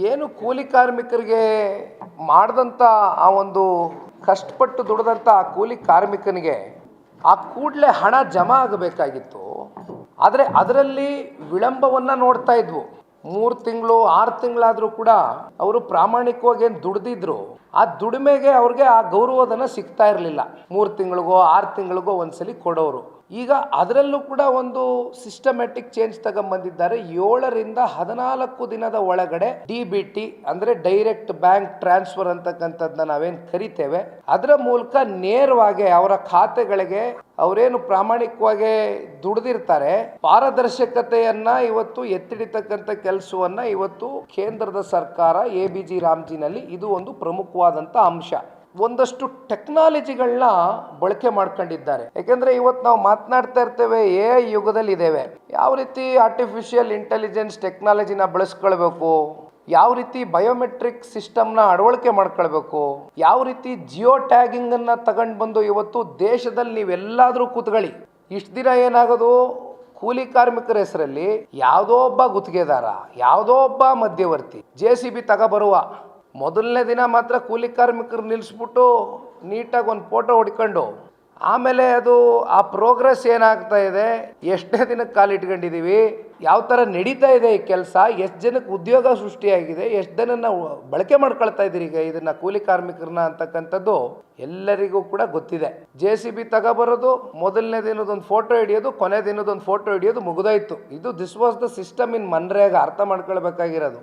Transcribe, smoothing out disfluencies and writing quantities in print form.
ಏನು ಕೂಲಿ ಕಾರ್ಮಿಕರಿಗೆ ಮಾಡಿದಂಥ ಆ ಒಂದು ಕಷ್ಟಪಟ್ಟು ದುಡಿದಂಥ ಆ ಕೂಲಿ ಕಾರ್ಮಿಕನಿಗೆ ಆ ಕೂಡಲೇ ಹಣ ಜಮಾ ಆಗಬೇಕಾಗಿತ್ತು. ಆದರೆ ಅದರಲ್ಲಿ ವಿಳಂಬವನ್ನು ನೋಡ್ತಾ ಇದ್ವು. 3 ತಿಂಗಳು 6 ತಿಂಗಳಾದರೂ ಕೂಡ ಅವರು ಪ್ರಾಮಾಣಿಕವಾಗಿ ಏನು ದುಡ್ದಿದ್ರು ಆ ದುಡಿಮೆಗೆ ಅವ್ರಿಗೆ ಆ ಗೌರವಧನ ಸಿಗ್ತಾ ಇರಲಿಲ್ಲ. 3 ತಿಂಗಳಿಗೋ 6 ತಿಂಗಳಿಗೋ ಒಂದ್ಸಲಿ ಕೊಡೋರು. ಈಗ ಅದರಲ್ಲೂ ಕೂಡ ಒಂದು ಸಿಸ್ಟಮ್ಯಾಟಿಕ್ ಚೇಂಜ್ ತಗೊಂಡ್ಬಂದಿದ್ದಾರೆ. 7ರಿಂದ 14 ದಿನದ ಒಳಗಡೆ DBT ಅಂದರೆ ಡೈರೆಕ್ಟ್ ಬ್ಯಾಂಕ್ ಟ್ರಾನ್ಸ್ಫರ್ ಅಂತಕ್ಕಂಥದ್ದನ್ನ ನಾವೇನು ಕರಿತೇವೆ, ಅದರ ಮೂಲಕ ನೇರವಾಗಿ ಅವರ ಖಾತೆಗಳಿಗೆ ಅವರೇನು ಪ್ರಾಮಾಣಿಕವಾಗಿ ದುಡಿದಿರ್ತಾರೆ ಪಾರದರ್ಶಕತೆಯನ್ನ ಇವತ್ತು ಎತ್ತಿಡಿತಕ್ಕಂಥ ಕೆಲಸವನ್ನ ಇವತ್ತು ಕೇಂದ್ರದ ಸರ್ಕಾರ ABG ರಾಮ್ಜಿನಲ್ಲಿ ಇದು ಒಂದು ಪ್ರಮುಖವಾದಂಥ ಅಂಶ. ಒಂದಷ್ಟು ಟೆಕ್ನಾಲಜಿಗಳನ್ನ ಬಳಕೆ ಮಾಡ್ಕೊಂಡಿದ್ದಾರೆ. ಯಾಕೆಂದ್ರೆ ಇವತ್ತು ನಾವು ಮಾತನಾಡ್ತಾ ಇರ್ತೇವೆ AI ಯುಗದಲ್ಲಿ ಇದ್ದೇವೆ. ಯಾವ ರೀತಿ ಆರ್ಟಿಫಿಷಿಯಲ್ ಇಂಟೆಲಿಜೆನ್ಸ್ ಟೆಕ್ನಾಲಜಿನ ಬಳಸ್ಕೊಳ್ಬೇಕು, ಯಾವ ರೀತಿ ಬಯೋಮೆಟ್ರಿಕ್ ಸಿಸ್ಟಮ್ನ ಅಳವಡಿಕೆ ಮಾಡ್ಕೊಳ್ಬೇಕು, ಯಾವ ರೀತಿ ಜಿಯೋ ಟ್ಯಾಗಿಂಗನ್ನು ತಗೊಂಡು ಬಂದು ಇವತ್ತು ದೇಶದಲ್ಲಿ ನೀವೆಲ್ಲಾದರೂ ಕೂತ್ಕೊಳ್ಳಿ. ಇಷ್ಟು ದಿನ ಏನಾಗೋದು, ಕೂಲಿ ಕಾರ್ಮಿಕರ ಹೆಸರಲ್ಲಿ ಯಾವುದೋ ಒಬ್ಬ ಗುತ್ತಿಗೆದಾರ, ಯಾವುದೋ ಒಬ್ಬ ಮಧ್ಯವರ್ತಿ JCB ತಗೊಬರುವ ಮೊದಲನೇ ದಿನ ಮಾತ್ರ ಕೂಲಿ ಕಾರ್ಮಿಕರು ನಿಲ್ಲಿಸ್ಬಿಟ್ಟು ನೀಟಾಗಿ ಒಂದು ಫೋಟೋ ಹೊಡ್ಕೊಂಡು ಆಮೇಲೆ ಅದು ಆ ಪ್ರೋಗ್ರೆಸ್ ಏನಾಗ್ತಾ ಇದೆ, ಎಷ್ಟೇ ದಿನಕ್ಕೆ ಕಾಲಿಟ್ಕೊಂಡಿದ್ದೀವಿ, ಯಾವ ಥರ ನಡೀತಾ ಇದೆ ಈ ಕೆಲಸ, ಎಷ್ಟು ಜನಕ್ಕೆ ಉದ್ಯೋಗ ಸೃಷ್ಟಿಯಾಗಿದೆ, ಎಷ್ಟು ಜನನ ಬಳಕೆ ಮಾಡ್ಕೊಳ್ತಾ ಇದ್ದೀರಿ ಈಗ ಇದನ್ನು ಕೂಲಿ ಕಾರ್ಮಿಕರನ್ನ ಅಂತಕ್ಕಂಥದ್ದು ಎಲ್ಲರಿಗೂ ಕೂಡ ಗೊತ್ತಿದೆ. JCB ತಗೊಬರೋದು, ಮೊದಲನೇ ದಿನದೊಂದು ಫೋಟೋ ಹಿಡಿಯೋದು, ಕೊನೆ ದಿನದೊಂದು ಫೋಟೋ ಹಿಡಿಯೋದು, ಮುಗಿದೋಯ್ತು. This was the system in MNREGA. ಅರ್ಥ ಮಾಡ್ಕೊಳ್ಬೇಕಾಗಿರೋದು.